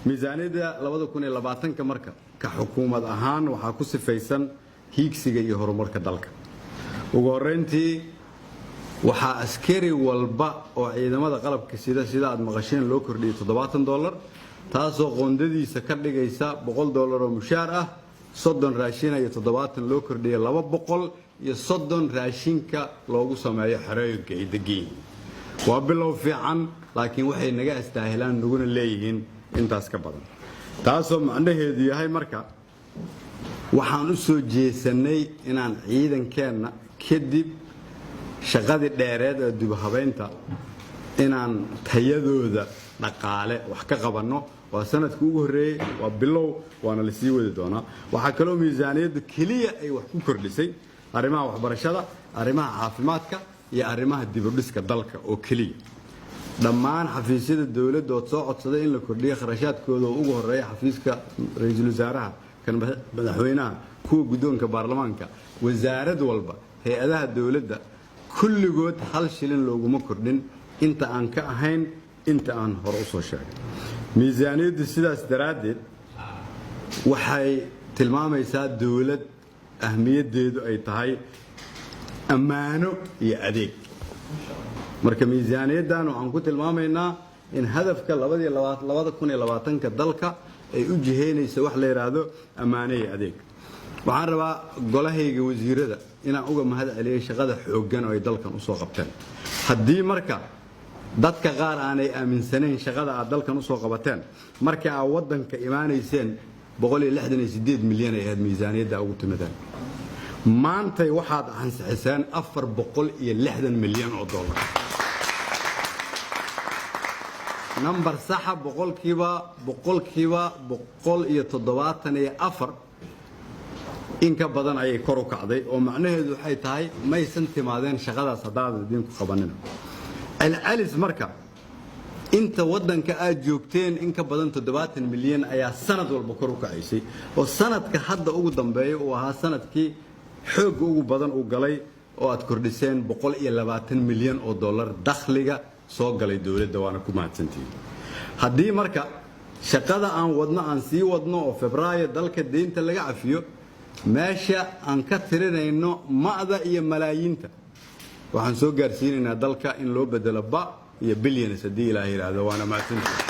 miisaaniyadda 2020 marka ka xukuumad ahaan waxa ku sifaysan hiigsiga iyo horumarka dalka ugu horeyntii waxa askari walba oo ciidamada qalabka sida aad maqasheen loo kordhiyay $70 taasoo qoondadiisa ka dhigaysa $100 oo mushaar ah 30 raashin iyo 70 loo kordhiyay 200 iyo 30 raashinka loogu sameeyo xerooyinka ay degan waa bilow fiican laakiin waxay naga astaahilaan nuguna leeyihiin intaas ka badan taasoo macnaheedu yahay marka waxaan u soo jeesanay inaan ciidankeena kadib shaqadii dheereed ee dib habeynta inaan tayadooda dhaqaale wax ka qabanno waa sanadkii ugu horeeyay waa bilow waana la sii wadi doonaa waxa kale oo miisaaniyaddu kaliya ay wax ku kordhisay arrimaha waxbarashada arrimaha caafimaadka iyo arrimaha dib u dhiska dalka oo kaliya dhammaan xafiisyada dawladda oo soo codsaday in la kordhiyo kharashaadkooda oo ugu horeeya xafiiska ra'iisul wasaaraha kan madaxweynaha kuwa guddoonka baarlamaanka wasaarad walba hay'adaha dawladda kulligood hal shilin looguma kordhin inta aan ka ahayn inta aan hore u soo sheegay miisaaniyaddu sidaas daraadeed waxay tilmaamaysaa dawlad ahmiyadeedu ay tahay ammaano iyo adeeg marka miisaaniyaddan waxaan ku tilmaamaynaa in hadafka 2020 dalka ay u jiheynayso wax la yiraahdo ammaano iyo adeeg waxaan rabaa golahayga wasiirada inaan uga mahad celiyo shaqada xooggan oo ay dalkan u soo qabteen haddii marka dadka qaar aanay aaminsanayn shaqada aad dalkan u soo qabateen markii aad wadanka imaanayseen 168 milyan ay ahayd miisaaniyadda ugu timaadeen maantay waxaad ansixiseen 460 milyan oo dollar number saxa boqolkiiba 174 in ka badan ayay kor u kacday oo macnaheedu waxay tahay maysan timaadeen shaqadaas hadaad idinku qabanina العلس مركب انت ودنك aad joogteen in ka badan 70 milyan ayaa sanad walba kor u kacaysi oo sanadka hadda ugu dambeeyay oo ahaa sanadkii xoog ugu badan uu galay oo aad kordhiseen 120 milyan oo dollar dakhliga soo galay dawladda waana ku mahadsantihiin haddii marka shaqada aan wadno aan sii wadno oo Febraayo dalka deynta laga cafiyo meesha aan ka tirinayno maada iyo malaayiinta waxaan soo gaarsiinaynaa dalka in loo bedelo ba iyo bilyan sadii ilaahay raado waana mahadsantihiin